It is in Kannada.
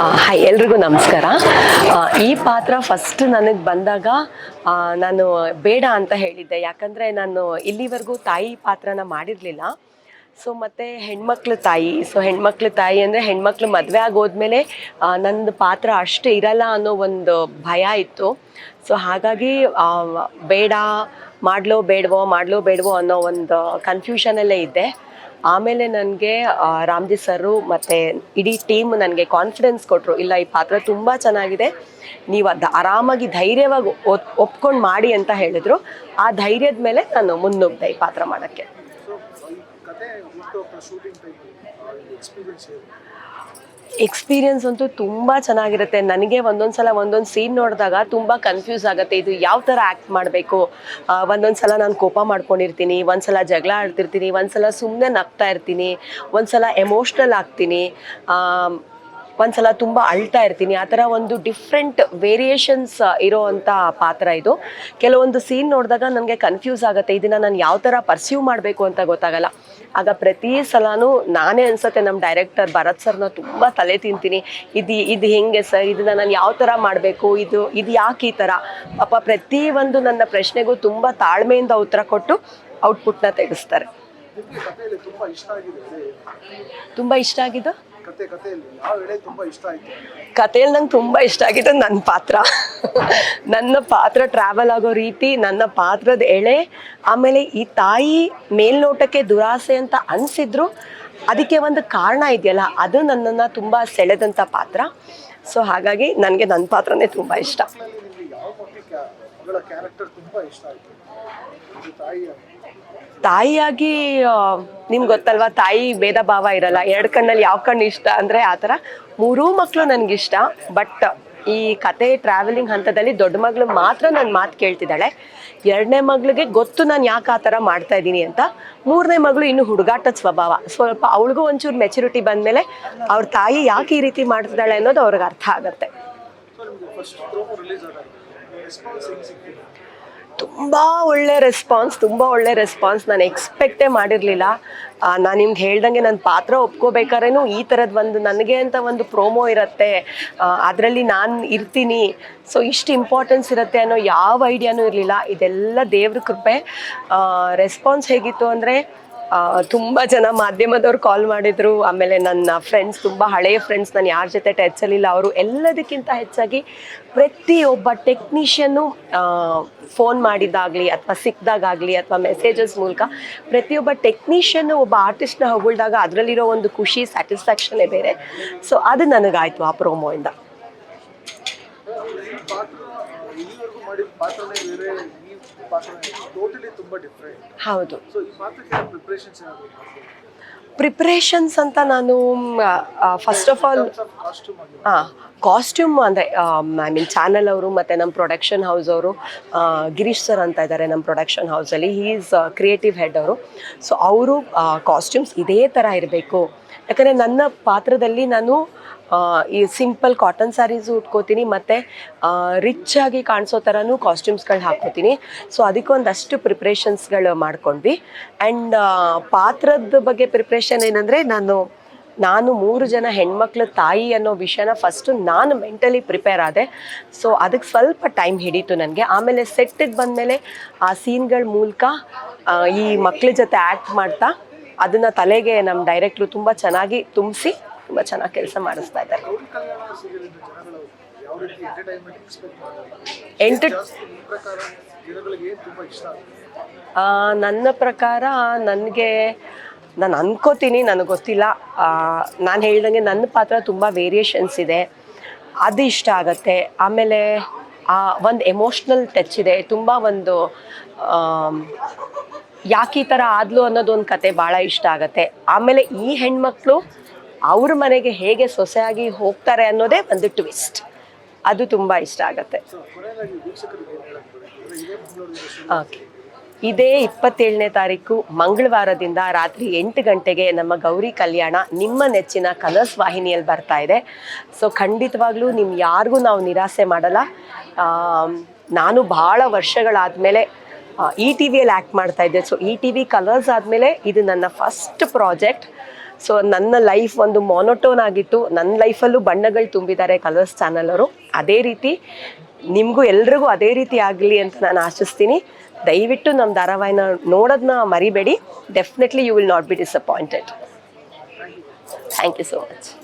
ಹಾಯ್ ಎಲ್ರಿಗೂ ನಮಸ್ಕಾರ. ಈ ಪಾತ್ರ ಫಸ್ಟ್ ನನಗೆ ಬಂದಾಗ ನಾನು ಬೇಡ ಅಂತ ಹೇಳಿದ್ದೆ. ಯಾಕಂದರೆ ನಾನು ಇಲ್ಲಿವರೆಗೂ ತಾಯಿ ಪಾತ್ರನ ಮಾಡಿರಲಿಲ್ಲ. ಸೊ ಮತ್ತು ಹೆಣ್ಮಕ್ಳು ತಾಯಿ. ಸೊ ಹೆಣ್ಮಕ್ಳು ತಾಯಿ ಅಂದರೆ ಹೆಣ್ಮಕ್ಳು ಮದುವೆ ಆಗೋದ್ಮೇಲೆ ನಂದು ಪಾತ್ರ ಅಷ್ಟು ಇರಲ್ಲ ಅನ್ನೋ ಒಂದು ಭಯ ಇತ್ತು. ಸೊ ಹಾಗಾಗಿ ಬೇಡ, ಮಾಡಲೋ ಬೇಡವೋ ಅನ್ನೋ ಒಂದು ಕನ್ಫ್ಯೂಷನಲ್ಲೇ ಇದ್ದೆ. ಆಮೇಲೆ ನನಗೆ ರಾಮ್ಜಿ ಸರು ಮತ್ತು ಇಡೀ ಟೀಮ್ ನನಗೆ ಕಾನ್ಫಿಡೆನ್ಸ್ ಕೊಟ್ಟರು. ಇಲ್ಲ, ಈ ಪಾತ್ರ ತುಂಬ ಚೆನ್ನಾಗಿದೆ, ನೀವು ಅದು ಆರಾಮಾಗಿ ಧೈರ್ಯವಾಗಿ ಒಪ್ಕೊಂಡು ಮಾಡಿ ಅಂತ ಹೇಳಿದರು. ಆ ಧೈರ್ಯದ ಮೇಲೆ ನಾನು ಮುನ್ನುಗ್ದೆ ಈ ಪಾತ್ರ ಮಾಡೋಕ್ಕೆ. ಎಕ್ಸ್ಪೀರಿಯನ್ಸ್ ಅಂತೂ ತುಂಬ ಚೆನ್ನಾಗಿರುತ್ತೆ. ನನಗೆ ಒಂದೊಂದು ಸಲ ಒಂದೊಂದು ಸೀನ್ ನೋಡಿದಾಗ ತುಂಬ ಕನ್ಫ್ಯೂಸ್ ಆಗುತ್ತೆ, ಇದು ಯಾವ ಥರ ಆ್ಯಕ್ಟ್ ಮಾಡಬೇಕು. ಒಂದೊಂದು ಸಲ ನಾನು ಕೋಪ ಮಾಡ್ಕೊಂಡಿರ್ತೀನಿ, ಒಂದು ಸಲ ಜಗಳ ಆಡ್ತಿರ್ತೀನಿ, ಒಂದು ಸಲ ಸುಮ್ಮನೆ ನಗ್ತಾ ಇರ್ತೀನಿ, ಒಂದು ಸಲ ಎಮೋಷ್ನಲ್ ಆಗ್ತೀನಿ, ಒಂದು ಸಲ ತುಂಬ ಅಳ್ತಾ ಇರ್ತೀನಿ. ಆ ಥರ ಒಂದು ಡಿಫ್ರೆಂಟ್ ವೇರಿಯೇಷನ್ಸ್ ಇರೋ ಅಂಥ ಪಾತ್ರ ಇದು. ಕೆಲವೊಂದು ಸೀನ್ ನೋಡಿದಾಗ ನನಗೆ ಕನ್ಫ್ಯೂಸ್ ಆಗುತ್ತೆ, ಇದನ್ನು ನಾನು ಯಾವ ಥರ ಪರ್ಸ್ಯೂ ಮಾಡಬೇಕು ಅಂತ ಗೊತ್ತಾಗಲ್ಲ. ಆಗ ಪ್ರತಿ ಸಲನೂ ನಾನೇ ಅನ್ಸುತ್ತೆ ನಮ್ಮ ಡೈರೆಕ್ಟರ್ ಭರತ್ ಸರ್ನ ತುಂಬ ತಲೆ ತಿಂತೀನಿ, ಇದು ಹೆಂಗೆ ಸರ್, ಇದನ್ನು ನಾನು ಯಾವ ಥರ ಮಾಡಬೇಕು, ಇದು ಯಾಕೆ ಈ ಥರ. ಪಾಪ ಪ್ರತಿಯೊಂದು ನನ್ನ ಪ್ರಶ್ನೆಗೂ ತುಂಬ ತಾಳ್ಮೆಯಿಂದ ಉತ್ತರ ಕೊಟ್ಟು ಔಟ್ಪುಟ್ನ ತೆಗೆಸ್ತಾರೆ. ತುಂಬ ಇಷ್ಟ ಆಗಿದ್ದು ಕಥೆಯಲ್ಲಿ ನಂಗೆ ತುಂಬ ಇಷ್ಟ ಆಗಿದ್ದು ನನ್ನ ಪಾತ್ರ ಟ್ರಾವೆಲ್ ಆಗೋ ರೀತಿ, ನನ್ನ ಪಾತ್ರದ ಎಳೆ, ಆಮೇಲೆ ಈ ತಾಯಿ ಮೇಲ್ನೋಟಕ್ಕೆ ದುರಾಸೆ ಅಂತ ಅನಿಸಿದ್ರು ಅದಕ್ಕೆ ಒಂದು ಕಾರಣ ಇದೆಯಲ್ಲ, ಅದು ನನ್ನನ್ನು ತುಂಬ ಸೆಳೆದಂಥ ಪಾತ್ರ. ಸೊ ಹಾಗಾಗಿ ನನಗೆ ನನ್ನ ಪಾತ್ರನೇ ತುಂಬ ಇಷ್ಟ. ತಾಯಿಯಾಗಿ ನಿಮ್ಗೆ ಗೊತ್ತಲ್ವಾ, ತಾಯಿ ಭೇದ ಭಾವ ಇರಲ್ಲ. ಎರಡು ಕಣ್ಣಲ್ಲಿ ಯಾವ ಕಣ್ಣು ಇಷ್ಟ ಅಂದರೆ ಆ ಥರ ಮೂರೂ ಮಕ್ಕಳು ನನಗಿಷ್ಟ. ಬಟ್ ಈ ಕತೆ ಟ್ರಾವೆಲಿಂಗ್ ಹಂತದಲ್ಲಿ ದೊಡ್ಡ ಮಗಳು ಮಾತ್ರ ನನ್ನ ಮಾತು ಕೇಳ್ತಿದ್ದಾಳೆ. ಎರಡನೇ ಮಗಳಿಗೆ ಗೊತ್ತು ನಾನು ಯಾಕೆ ಆ ಥರ ಮಾಡ್ತಾ ಇದ್ದೀನಿ ಅಂತ. ಮೂರನೇ ಮಗಳು ಇನ್ನು ಹುಡುಗಾಟದ ಸ್ವಭಾವ, ಸ್ವಲ್ಪ ಅವಳಿಗೂ ಒಂಚೂರು ಮೆಚುರಿಟಿ ಬಂದಮೇಲೆ ಅವ್ರ ತಾಯಿ ಯಾಕೆ ಈ ರೀತಿ ಮಾಡ್ತಿದ್ದಾಳೆ ಅನ್ನೋದು ಅವ್ರಿಗೆ ಅರ್ಥ ಆಗುತ್ತೆ. ತುಂಬ ಒಳ್ಳೆ ರೆಸ್ಪಾನ್ಸ್ ನಾನು ಎಕ್ಸ್ಪೆಕ್ಟೇ ಮಾಡಿರಲಿಲ್ಲ. ನಾನು ನಿಮ್ಗೆ ಹೇಳ್ದಂಗೆ ನನ್ನ ಪಾತ್ರ ಒಪ್ಕೋಬೇಕಾದ್ರೇನು ಈ ಥರದ್ದು ಒಂದು ನನಗೆ ಅಂತ ಒಂದು ಪ್ರೋಮೋ ಇರುತ್ತೆ, ಅದರಲ್ಲಿ ನಾನು ಇರ್ತೀನಿ, ಸೊ ಇಷ್ಟು ಇಂಪಾರ್ಟೆನ್ಸ್ ಇರುತ್ತೆ ಅನ್ನೋ ಯಾವ ಐಡಿಯಾನೂ ಇರಲಿಲ್ಲ. ಇದೆಲ್ಲ ದೇವ್ರ ಕೃಪೆ. ರೆಸ್ಪಾನ್ಸ್ ಹೇಗಿತ್ತು ಅಂದರೆ ತುಂಬ ಜನ ಮಾಧ್ಯಮದವ್ರು ಕಾಲ್ ಮಾಡಿದರು. ಆಮೇಲೆ ನನ್ನ ಫ್ರೆಂಡ್ಸ್, ತುಂಬ ಹಳೆಯ ಫ್ರೆಂಡ್ಸ್, ನಾನು ಯಾರ ಜೊತೆ ಟಚಲ್ಲಿಲ್ಲ ಅವರು. ಎಲ್ಲದಕ್ಕಿಂತ ಹೆಚ್ಚಾಗಿ ಪ್ರತಿಯೊಬ್ಬ ಟೆಕ್ನಿಷಿಯನ್ನು ಫೋನ್ ಮಾಡಿದಾಗಲಿ ಅಥವಾ ಸಿಕ್ಕಿದಾಗಲಿ ಅಥವಾ ಮೆಸೇಜಸ್ ಮೂಲಕ ಪ್ರತಿಯೊಬ್ಬ ಟೆಕ್ನಿಷಿಯನ್ನು ಒಬ್ಬ ಆರ್ಟಿಸ್ಟ್ನ ಹೊಗಳ್ದಾಗ ಅದರಲ್ಲಿರೋ ಒಂದು ಖುಷಿ, ಸ್ಯಾಟಿಸ್ಫ್ಯಾಕ್ಷನ್ನೇ ಬೇರೆ. ಸೊ ಅದು ನನಗಾಯಿತು ಆ ಪ್ರೋಮೋಯಿಂದ. ಹೌದು, ಪ್ರಿಪ್ರೇಷನ್ಸ್ ಅಂತ ನಾನು ಫಸ್ಟ್ ಆಫ್ ಆಲ್ ಕಾಸ್ಟ್ಯೂಮ್ ಅಂದರೆ ಐ ಮೀನ್ ಚಾನಲ್ ಅವರು ಮತ್ತು ನಮ್ಮ ಪ್ರೊಡಕ್ಷನ್ ಹೌಸ್ ಅವರು, ಗಿರೀಶ್ ಸರ್ ಅಂತ ಇದ್ದಾರೆ ನಮ್ಮ ಪ್ರೊಡಕ್ಷನ್ ಹೌಸಲ್ಲಿ, ಹೀ ಈಸ್ ಕ್ರಿಯೇಟಿವ್ ಹೆಡ್ ಅವರು. ಸೊ ಅವರು ಕಾಸ್ಟ್ಯೂಮ್ಸ್ ಇದೇ ಥರ ಇರಬೇಕು. ಯಾಕಂದರೆ ನನ್ನ ಪಾತ್ರದಲ್ಲಿ ನಾನು ಈ ಸಿಂಪಲ್ ಕಾಟನ್ ಸ್ಯಾರೀಸು ಉಟ್ಕೋತೀನಿ ಮತ್ತು ರಿಚ್ ಆಗಿ ಕಾಣಿಸೋ ಥರನೂ ಕಾಸ್ಟ್ಯೂಮ್ಸ್ಗಳು ಹಾಕ್ಕೋತೀನಿ. ಸೊ ಅದಕ್ಕೊಂದಷ್ಟು ಪ್ರಿಪ್ರೇಷನ್ಸ್ಗಳು ಮಾಡ್ಕೊಂಡ್ವಿ. ಆ್ಯಂಡ್ ಪಾತ್ರದ ಬಗ್ಗೆ ಪ್ರಿಪ್ರೇಷನ್ ಏನಂದರೆ ನಾನು 3 ಜನ ಹೆಣ್ಮಕ್ಳ ತಾಯಿ ಅನ್ನೋ ವಿಷಯನ ಫಸ್ಟು ನಾನು ಮೆಂಟಲಿ ಪ್ರಿಪೇರ್ ಆದೆ. ಸೊ ಅದಕ್ಕೆ ಸ್ವಲ್ಪ ಟೈಮ್ ಹಿಡೀತು ನನಗೆ. ಆಮೇಲೆ ಸೆಟ್ಟಿಗೆ ಬಂದಮೇಲೆ ಆ ಸೀನ್ಗಳ ಮೂಲಕ ಈ ಮಕ್ಳ ಜೊತೆ ಆ್ಯಕ್ಟ್ ಮಾಡ್ತಾ ಅದನ್ನು ತಲೆಗೆ ನಮ್ಮ ಡೈರೆಕ್ಟ್ರು ತುಂಬ ಚೆನ್ನಾಗಿ ತುಂಬಿಸಿ ತುಂಬ ಚೆನ್ನಾಗಿ ಕೆಲಸ ಮಾಡಿಸ್ತಾ ಇದ್ದಾರೆ. ನನ್ನ ಪ್ರಕಾರ ನಾನು ಅನ್ಕೋತೀನಿ, ನನಗೆ ಗೊತ್ತಿಲ್ಲ, ನಾನು ಹೇಳ್ದಂಗೆ ನನ್ನ ಪಾತ್ರ ತುಂಬ ವೇರಿಯೇಷನ್ಸ್ ಇದೆ, ಅದು ಇಷ್ಟ ಆಗುತ್ತೆ. ಆಮೇಲೆ ಒಂದು ಎಮೋಷ್ನಲ್ ಟಚ್ ಇದೆ, ತುಂಬ ಒಂದು ಯಾಕೆ ಈ ಥರ ಆದ್ಲು ಅನ್ನೋದೊಂದು ಕತೆ ಭಾಳ ಇಷ್ಟ ಆಗುತ್ತೆ. ಆಮೇಲೆ ಈ ಹೆಣ್ಮಕ್ಳು ಅವ್ರ ಮನೆಗೆ ಹೇಗೆ ಸೊಸೆಯಾಗಿ ಹೋಗ್ತಾರೆ ಅನ್ನೋದೇ ಒಂದು ಟ್ವಿಸ್ಟ್, ಅದು ತುಂಬ ಇಷ್ಟ ಆಗುತ್ತೆ. ಓಕೆ, ಇದೇ 27ನೇ ತಾರೀಕು ಮಂಗಳವಾರದಿಂದ ರಾತ್ರಿ 8 ಗಂಟೆಗೆ ನಮ್ಮ ಗೌರಿ ಕಲ್ಯಾಣ ನಿಮ್ಮ ನೆಚ್ಚಿನ ಕಲರ್ಸ್ ವಾಹಿನಿಯಲ್ಲಿ ಬರ್ತಾ ಇದೆ. ಸೊ ಖಂಡಿತವಾಗ್ಲೂ ಯಾರಿಗೂ ನಾವು ನಿರಾಸೆ ಮಾಡಲ್ಲ. ನಾನು ಭಾಳ ವರ್ಷಗಳಾದಮೇಲೆ ಈ ಟಿ ವಿಯಲ್ಲಿ ಆ್ಯಕ್ಟ್ ಮಾಡ್ತಾ ಇದ್ದೆ. ಸೊ ಈ ಟಿ ವಿ ಕಲರ್ಸ್ ಆದಮೇಲೆ ಇದು ನನ್ನ ಫಸ್ಟ್ ಪ್ರಾಜೆಕ್ಟ್. ಸೊ ನನ್ನ ಲೈಫ್ ಒಂದು ಮೊನೋಟೋನ್ ಆಗಿತ್ತು, ನನ್ನ ಲೈಫಲ್ಲೂ ಬಣ್ಣಗಳು ತುಂಬಿದ್ದಾರೆ ಕಲರ್ಸ್ ಚಾನಲ್ ಅವರು. ಅದೇ ರೀತಿ ನಿಮಗೂ ಎಲ್ರಿಗೂ ಅದೇ ರೀತಿ ಆಗಲಿ ಅಂತ ನಾನು ಆಶಿಸ್ತೀನಿ. ದಯವಿಟ್ಟು ನಮ್ಮ ಧಾರಾವಾಹಿನ ನೋಡೋದನ್ನ ಮರಿಬೇಡಿ. Definitely you will not be disappointed. Thank you so much.